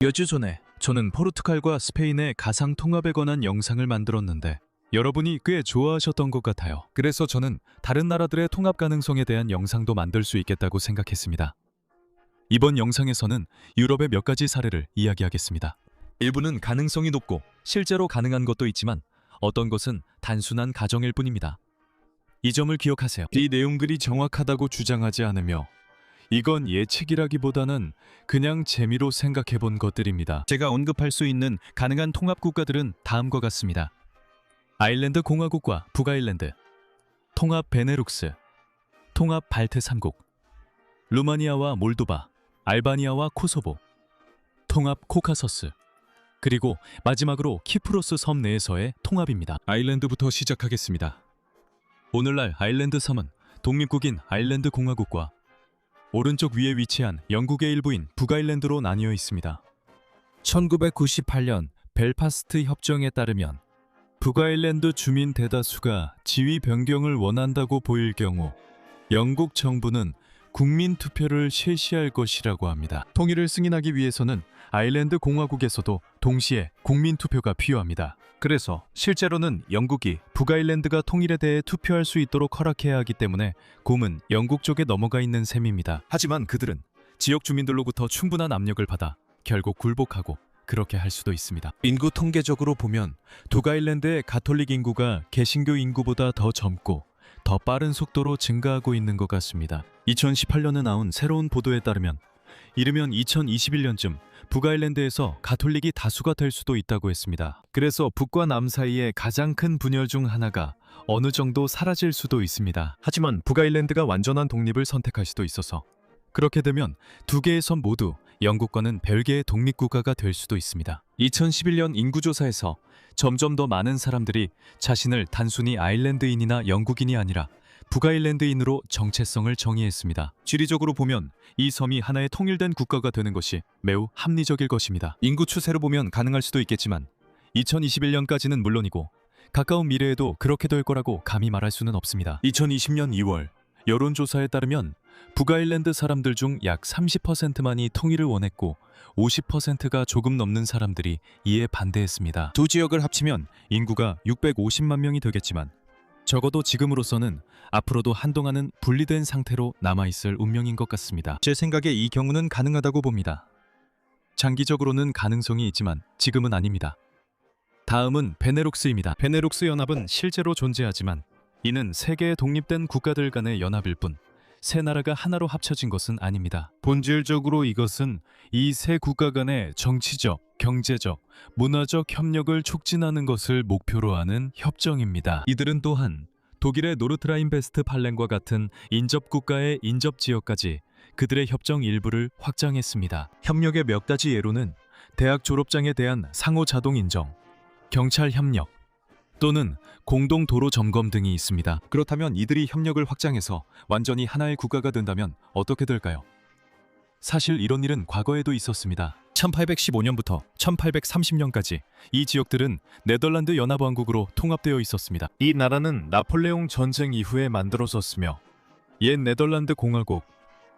몇 주 전에 저는 포르투갈과 스페인의 가상 통합에 관한 영상을 만들었는데 여러분이 꽤 좋아하셨던 것 같아요. 그래서 저는 다른 나라들의 통합 가능성에 대한 영상도 만들 수 있겠다고 생각했습니다. 이번 영상에서는 유럽의 몇 가지 사례를 이야기하겠습니다. 일부는 가능성이 높고 실제로 가능한 것도 있지만 어떤 것은 단순한 가정일 뿐입니다. 이 점을 기억하세요. 이 내용들이 정확하다고 주장하지 않으며 이건 예측이라기보다는 그냥 재미로 생각해 본 것들입니다. 제가 언급할 수 있는 가능한 통합 국가들은 다음과 같습니다. 아일랜드 공화국과 북아일랜드, 통합 베네룩스, 통합 발트 3국, 루마니아와 몰도바, 알바니아와 코소보, 통합 코카서스, 그리고 마지막으로 키프로스 섬 내에서의 통합입니다. 아일랜드부터 시작하겠습니다. 오늘날 아일랜드 섬은 독립국인 아일랜드 공화국과 오른쪽 위에 위치한 영국의 일부인 북아일랜드로 나뉘어 있습니다. 1998년 벨파스트 협정에 따르면 북아일랜드 주민 대다수가 지위 변경을 원한다고 보일 경우 영국 정부는 국민 투표를 실시할 것이라고 합니다. 통일을 승인하기 위해서는 아일랜드 공화국에서도 동시에 국민 투표가 필요합니다. 그래서 실제로는 영국이 북아일랜드가 통일에 대해 투표할 수 있도록 허락해야 하기 때문에 곰은 영국 쪽에 넘어가 있는 셈입니다. 하지만 그들은 지역 주민들로부터 충분한 압력을 받아 결국 굴복하고 그렇게 할 수도 있습니다. 인구 통계적으로 보면 북아일랜드의 가톨릭 인구가 개신교 인구보다 더 젊고 더 빠른 속도로 증가하고 있는 것 같습니다. 2018년에 나온 새로운 보도에 따르면 이르면 2021년쯤 북아일랜드에서 가톨릭이 다수가 될 수도 있다고 했습니다. 그래서 북과 남 사이의 가장 큰 분열 중 하나가 어느 정도 사라질 수도 있습니다. 하지만 북아일랜드가 완전한 독립을 선택할 수도 있어서 그렇게 되면 두 개의 섬 모두 영국과는 별개의 독립국가가 될 수도 있습니다. 2011년 인구조사에서 점점 더 많은 사람들이 자신을 단순히 아일랜드인이나 영국인이 아니라 북아일랜드인으로 정체성을 정의했습니다. 지리적으로 보면 이 섬이 하나의 통일된 국가가 되는 것이 매우 합리적일 것입니다. 인구 추세로 보면 가능할 수도 있겠지만 2021년까지는 물론이고 가까운 미래에도 그렇게 될 거라고 감히 말할 수는 없습니다. 2020년 2월 여론조사에 따르면 북아일랜드 사람들 중 약 30%만이 통일을 원했고 50%가 조금 넘는 사람들이 이에 반대했습니다. 두 지역을 합치면 인구가 650만 명이 되겠지만 적어도 지금으로서는 앞으로도 한동안은 분리된 상태로 남아있을 운명인 것 같습니다. 제 생각에 이 경우는 가능하다고 봅니다. 장기적으로는 가능성이 있지만 지금은 아닙니다. 다음은 베네룩스입니다. 베네룩스 연합은 실제로 존재하지만 이는 세 개의 독립된 국가들 간의 연합일 뿐 세 나라가 하나로 합쳐진 것은 아닙니다. 본질적으로 이것은 이 세 국가 간의 정치적, 경제적, 문화적 협력을 촉진하는 것을 목표로 하는 협정입니다. 이들은 또한 독일의 노르트라인베스트팔렌과 같은 인접국가의 인접지역까지 그들의 협정 일부를 확장했습니다. 협력의 몇 가지 예로는 대학 졸업장에 대한 상호 자동 인정, 경찰 협력, 또는 공동 도로 점검 등이 있습니다. 그렇다면 이들이 협력을 확장해서 완전히 하나의 국가가 된다면 어떻게 될까요? 사실 이런 일은 과거에도 있었습니다. 1815년부터 1830년까지 이 지역들은 네덜란드 연합왕국으로 통합되어 있었습니다. 이 나라는 나폴레옹 전쟁 이후에 만들어졌으며 옛 네덜란드 공화국,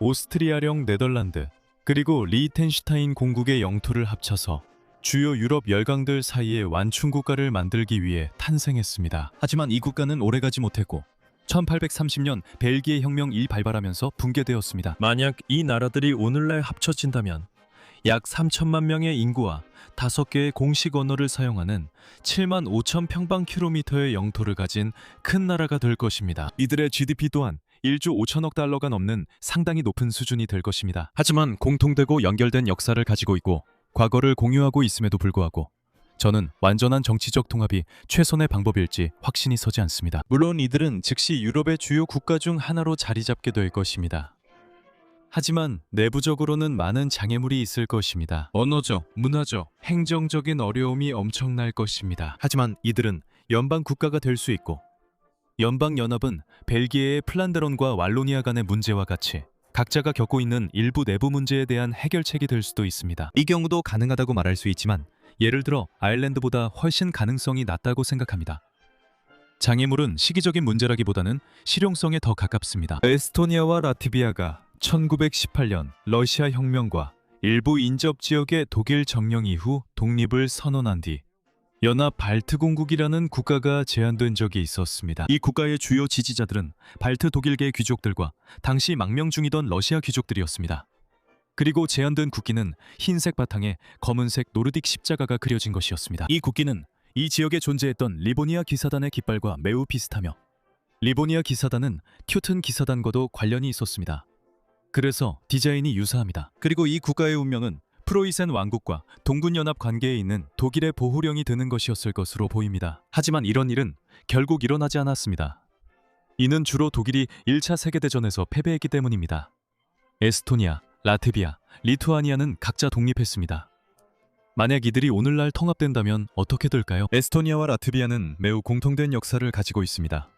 오스트리아령 네덜란드, 그리고 리히텐슈타인 공국의 영토를 합쳐서 주요 유럽 열강들 사이의 완충국가를 만들기 위해 탄생했습니다. 하지만 이 국가는 오래가지 못했고 1830년 벨기에 혁명이 발발하면서 붕괴되었습니다. 만약 이 나라들이 오늘날 합쳐진다면 약 3천만 명의 인구와 5개의 공식 언어를 사용하는 7만 5천 평방킬로미터의 영토를 가진 큰 나라가 될 것입니다. 이들의 GDP 또한 1조 5천억 달러가 넘는 상당히 높은 수준이 될 것입니다. 하지만 공통되고 연결된 역사를 가지고 있고 과거를 공유하고 있음에도 불구하고 저는 완전한 정치적 통합이 최선의 방법일지 확신이 서지 않습니다. 물론 이들은 즉시 유럽의 주요 국가 중 하나로 자리 잡게 될 것입니다. 하지만 내부적으로는 많은 장애물이 있을 것입니다. 언어적, 문화적, 행정적인 어려움이 엄청날 것입니다. 하지만 이들은 연방 국가가 될 수 있고 연방연합은 벨기에의 플란드런과 왈로니아 간의 문제와 같이 각자가 겪고 있는 일부 내부 문제에 대한 해결책이 될 수도 있습니다. 이 경우도 가능하다고 말할 수 있지만 예를 들어 아일랜드보다 훨씬 가능성이 낮다고 생각합니다. 장애물은 시기적인 문제라기보다는 실용성에 더 가깝습니다. 에스토니아와 라트비아가 1918년 러시아 혁명과 일부 인접 지역의 독일 점령 이후 독립을 선언한 뒤 연합 발트공국이라는 국가가 제안된 적이 있었습니다. 이 국가의 주요 지지자들은 발트 독일계 귀족들과 당시 망명 중이던 러시아 귀족들이었습니다. 그리고 제안된 국기는 흰색 바탕에 검은색 노르딕 십자가가 그려진 것이었습니다. 이 국기는 이 지역에 존재했던 리보니아 기사단의 깃발과 매우 비슷하며 리보니아 기사단은 튜튼 기사단과도 관련이 있었습니다. 그래서 디자인이 유사합니다. 그리고 이 국가의 운명은 프로이센 왕국과 동군연합 관계에 있는 독일의 보호령이 드는 것이었을 것으로 보입니다. 하지만 이런 일은 결국 일어나지 않았습니다. 이는 주로 독일이 1차 세계대전에서 패배했기 때문입니다. 에스토니아, 라트비아, 리투아니아는 각자 독립했습니다. 만약 이들이 오늘날 통합된다면 어떻게 될까요? 에스토니아와 라트비아는 매우 공통된 역사를 가지고 있습니다.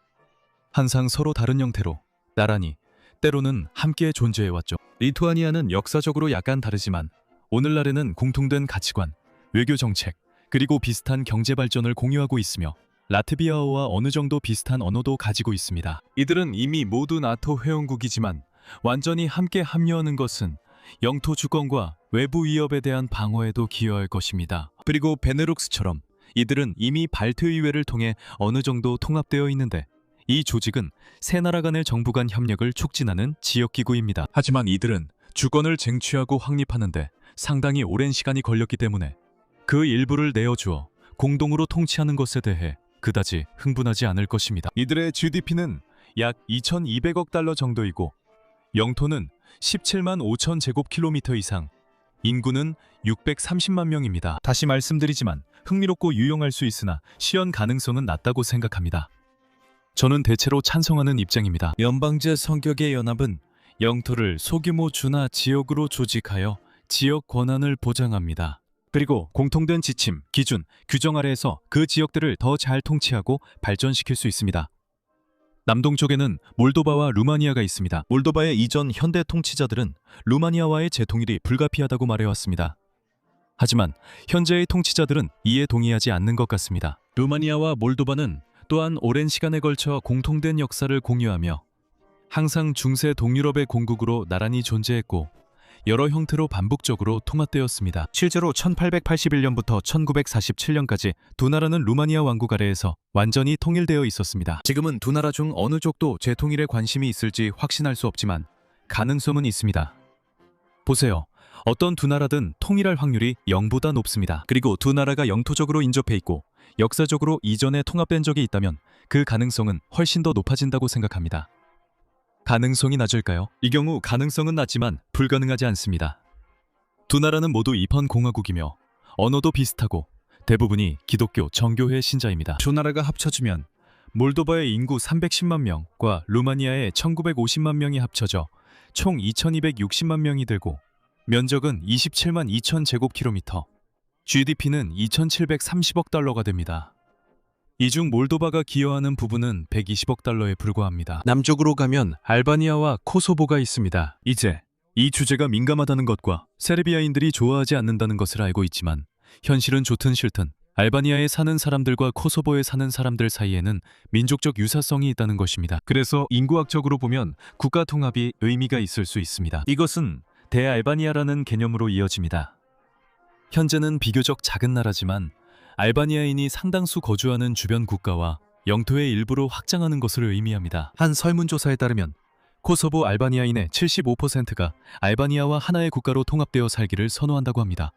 항상 서로 다른 형태로 나란히 때로는 함께 존재해왔죠. 리투아니아는 역사적으로 약간 다르지만 오늘날에는 공통된 가치관, 외교 정책, 그리고 비슷한 경제 발전을 공유하고 있으며 라트비아어와 어느 정도 비슷한 언어도 가지고 있습니다. 이들은 이미 모두 나토 회원국이지만 완전히 함께 합류하는 것은 영토 주권과 외부 위협에 대한 방어에도 기여할 것입니다. 그리고 베네룩스처럼 이들은 이미 발트 의회를 통해 어느 정도 통합되어 있는데 이 조직은 세 나라 간의 정부 간 협력을 촉진하는 지역기구입니다. 하지만 이들은 주권을 쟁취하고 확립하는데 상당히 오랜 시간이 걸렸기 때문에 그 일부를 내어주어 공동으로 통치하는 것에 대해 그다지 흥분하지 않을 것입니다. 이들의 GDP는 약 2,200억 달러 정도이고 영토는 17만 5천 제곱킬로미터 이상, 인구는 630만 명입니다. 다시 말씀드리지만 흥미롭고 유용할 수 있으나 실현 가능성은 낮다고 생각합니다. 저는 대체로 찬성하는 입장입니다. 연방제 성격의 연합은 영토를 소규모 주나 지역으로 조직하여 지역 권한을 보장합니다. 그리고 공통된 지침, 기준, 규정 아래에서 그 지역들을 더 잘 통치하고 발전시킬 수 있습니다. 남동쪽에는 몰도바와 루마니아가 있습니다. 몰도바의 이전 현대 통치자들은 루마니아와의 재통일이 불가피하다고 말해왔습니다. 하지만 현재의 통치자들은 이에 동의하지 않는 것 같습니다. 루마니아와 몰도바는 또한 오랜 시간에 걸쳐 공통된 역사를 공유하며 항상 중세 동유럽의 공국으로 나란히 존재했고 여러 형태로 반복적으로 통합되었습니다. 실제로 1881년부터 1947년까지 두 나라는 루마니아 왕국 아래에서 완전히 통일되어 있었습니다. 지금은 두 나라 중 어느 쪽도 재통일에 관심이 있을지 확신할 수 없지만 가능성은 있습니다. 보세요. 어떤 두 나라든 통일할 확률이 0보다 높습니다. 그리고 두 나라가 영토적으로 인접해 있고 역사적으로 이전에 통합된 적이 있다면 그 가능성은 훨씬 더 높아진다고 생각합니다. 가능성이 낮을까요? 이 경우 가능성은 낮지만 불가능하지 않습니다. 두 나라는 모두 입헌 공화국이며 언어도 비슷하고 대부분이 기독교 정교회 신자입니다. 두 나라가 합쳐지면 몰도바의 인구 310만 명과 루마니아의 1950만 명이 합쳐져 총 2260만 명이 되고 면적은 27만 2천 제곱킬로미터, GDP는 2730억 달러가 됩니다. 이 중 몰도바가 기여하는 부분은 120억 달러에 불과합니다. 남쪽으로 가면 알바니아와 코소보가 있습니다. 이제 이 주제가 민감하다는 것과 세르비아인들이 좋아하지 않는다는 것을 알고 있지만 현실은 좋든 싫든 알바니아에 사는 사람들과 코소보에 사는 사람들 사이에는 민족적 유사성이 있다는 것입니다. 그래서 인구학적으로 보면 국가 통합이 의미가 있을 수 있습니다. 이것은 대알바니아라는 개념으로 이어집니다. 현재는 비교적 작은 나라지만 알바니아인이 상당수 거주하는 주변 국가와 영토의 일부로 확장하는 것을 의미합니다. 한 설문조사에 따르면 코소보 알바니아인의 75%가 알바니아와 하나의 국가로 통합되어 살기를 선호한다고 합니다.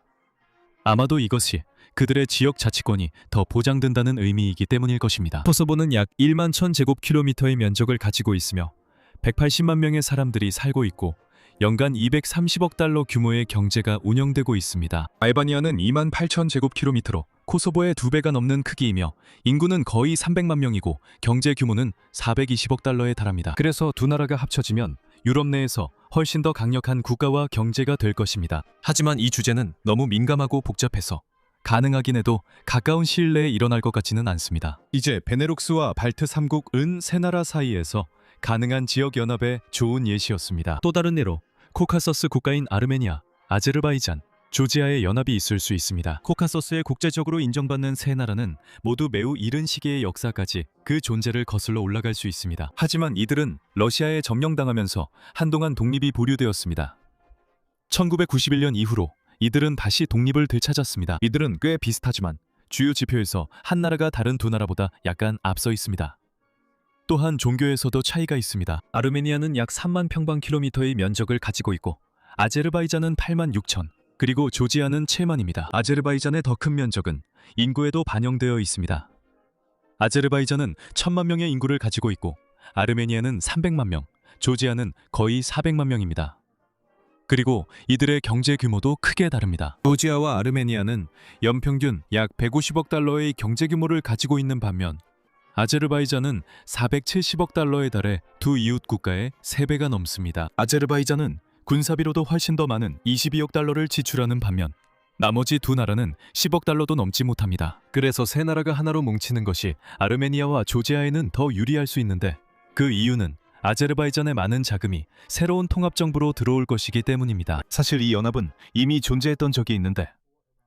아마도 이것이 그들의 지역 자치권이 더 보장된다는 의미이기 때문일 것입니다. 코소보는 약 1만 1000제곱킬로미터의 면적을 가지고 있으며 180만 명의 사람들이 살고 있고 연간 230억 달러 규모의 경제가 운영되고 있습니다. 알바니아는 2만 8천 제곱킬로미터로 코소보의 2배가 넘는 크기이며 인구는 거의 300만 명이고 경제 규모는 420억 달러에 달합니다. 그래서 두 나라가 합쳐지면 유럽 내에서 훨씬 더 강력한 국가와 경제가 될 것입니다. 하지만 이 주제는 너무 민감하고 복잡해서 가능하긴 해도 가까운 시일 내에 일어날 것 같지는 않습니다. 이제 베네룩스와 발트 3국은 세 나라 사이에서 가능한 지역 연합의 좋은 예시였습니다. 또 다른 예로 코카서스 국가인 아르메니아, 아제르바이잔, 조지아의 연합이 있을 수 있습니다. 코카서스에 국제적으로 인정받는 세 나라는 모두 매우 이른 시기의 역사까지 그 존재를 거슬러 올라갈 수 있습니다. 하지만 이들은 러시아에 점령당하면서 한동안 독립이 보류되었습니다. 1991년 이후로 이들은 다시 독립을 되찾았습니다. 이들은 꽤 비슷하지만 주요 지표에서 한 나라가 다른 두 나라보다 약간 앞서 있습니다. 또한 종교에서도 차이가 있습니다. 아르메니아는 약 3만 평방킬로미터의 면적을 가지고 있고 아제르바이잔은 8만 6천, 그리고 조지아는 7만입니다. 아제르바이잔의 더 큰 면적은 인구에도 반영되어 있습니다. 아제르바이잔은 1,000만 명의 인구를 가지고 있고 아르메니아는 300만 명, 조지아는 거의 400만 명입니다. 그리고 이들의 경제 규모도 크게 다릅니다. 조지아와 아르메니아는 연평균 약 150억 달러의 경제 규모를 가지고 있는 반면 아제르바이잔은 470억 달러에 달해 두 이웃 국가의 3배가 넘습니다. 아제르바이잔은 군사비로도 훨씬 더 많은 22억 달러를 지출하는 반면 나머지 두 나라는 10억 달러도 넘지 못합니다. 그래서 세 나라가 하나로 뭉치는 것이 아르메니아와 조지아에는 더 유리할 수 있는데 그 이유는 아제르바이잔의 많은 자금이 새로운 통합정부로 들어올 것이기 때문입니다. 사실 이 연합은 이미 존재했던 적이 있는데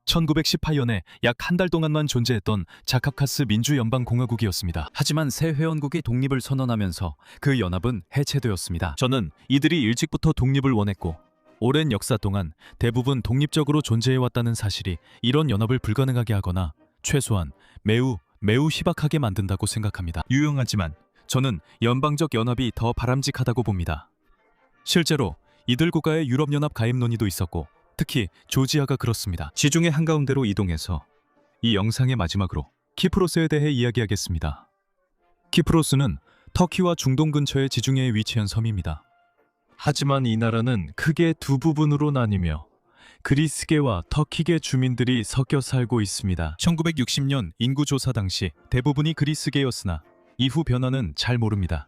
1918년에 약 한 달 동안만 존재했던 자카카스 민주연방공화국이었습니다. 하지만 새 회원국이 독립을 선언하면서 그 연합은 해체되었습니다. 저는 이들이 일찍부터 독립을 원했고 오랜 역사 동안 대부분 독립적으로 존재해왔다는 사실이 이런 연합을 불가능하게 하거나 최소한 매우 희박하게 만든다고 생각합니다. 유용하지만 저는 연방적 연합이 더 바람직하다고 봅니다. 실제로 이들 국가의 유럽연합 가입 논의도 있었고 특히 조지아가 그렇습니다. 지중해 한가운데로 이동해서 이 영상의 마지막으로 키프로스에 대해 이야기하겠습니다. 키프로스는 터키와 중동 근처의 지중해에 위치한 섬입니다. 하지만 이 나라는 크게 두 부분으로 나뉘며 그리스계와 터키계 주민들이 섞여 살고 있습니다. 1960년 인구조사 당시 대부분이 그리스계였으나 이후 변화는 잘 모릅니다.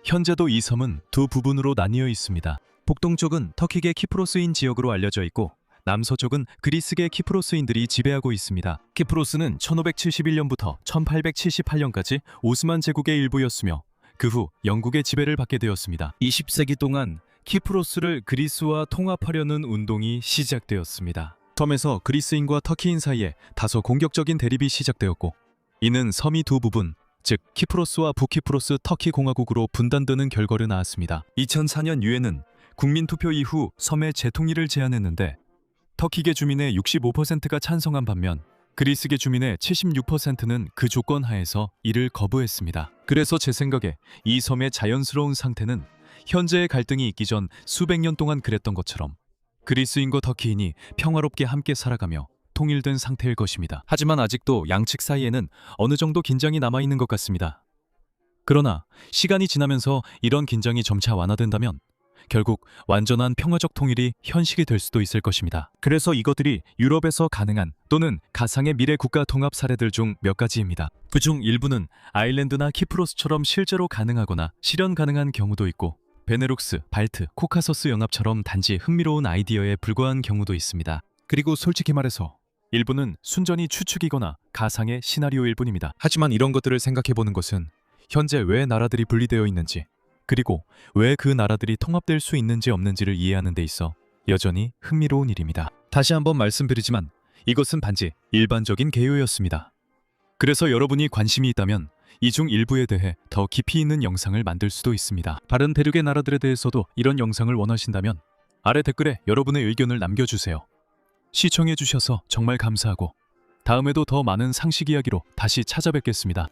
현재도 이 섬은 두 부분으로 나뉘어 있습니다. 북동쪽은 터키계 키프로스인 지역으로 알려져 있고 남서쪽은 그리스계 키프로스인들이 지배하고 있습니다. 키프로스는 1571년부터 1878년까지 오스만 제국의 일부였으며 그 후 영국의 지배를 받게 되었습니다. 20세기 동안 키프로스를 그리스와 통합하려는 운동이 시작되었습니다. 섬에서 그리스인과 터키인 사이에 다소 공격적인 대립이 시작되었고 이는 섬이 두 부분, 즉 키프로스와 북키프로스 터키 공화국으로 분단되는 결과를 낳았습니다. 2004년 유엔은 국민투표 이후 섬의 재통일을 제안했는데 터키계 주민의 65%가 찬성한 반면 그리스계 주민의 76%는 그 조건 하에서 이를 거부했습니다. 그래서 제 생각에 이 섬의 자연스러운 상태는 현재의 갈등이 있기 전 수백 년 동안 그랬던 것처럼 그리스인과 터키인이 평화롭게 함께 살아가며 통일된 상태일 것입니다. 하지만 아직도 양측 사이에는 어느 정도 긴장이 남아있는 것 같습니다. 그러나 시간이 지나면서 이런 긴장이 점차 완화된다면 결국 완전한 평화적 통일이 현실이 될 수도 있을 것입니다. 그래서 이것들이 유럽에서 가능한 또는 가상의 미래 국가 통합 사례들 중 몇 가지입니다. 그중 일부는 아일랜드나 키프로스처럼 실제로 가능하거나 실현 가능한 경우도 있고 베네룩스, 발트, 코카서스 연합처럼 단지 흥미로운 아이디어에 불과한 경우도 있습니다. 그리고 솔직히 말해서 일부는 순전히 추측이거나 가상의 시나리오일 뿐입니다. 하지만 이런 것들을 생각해보는 것은 현재 왜 나라들이 분리되어 있는지 그리고 왜 그 나라들이 통합될 수 있는지 없는지를 이해하는 데 있어 여전히 흥미로운 일입니다. 다시 한번 말씀드리지만 이것은 단지 일반적인 개요였습니다. 그래서 여러분이 관심이 있다면 이 중 일부에 대해 더 깊이 있는 영상을 만들 수도 있습니다. 다른 대륙의 나라들에 대해서도 이런 영상을 원하신다면 아래 댓글에 여러분의 의견을 남겨주세요. 시청해주셔서 정말 감사하고 다음에도 더 많은 상식 이야기로 다시 찾아뵙겠습니다.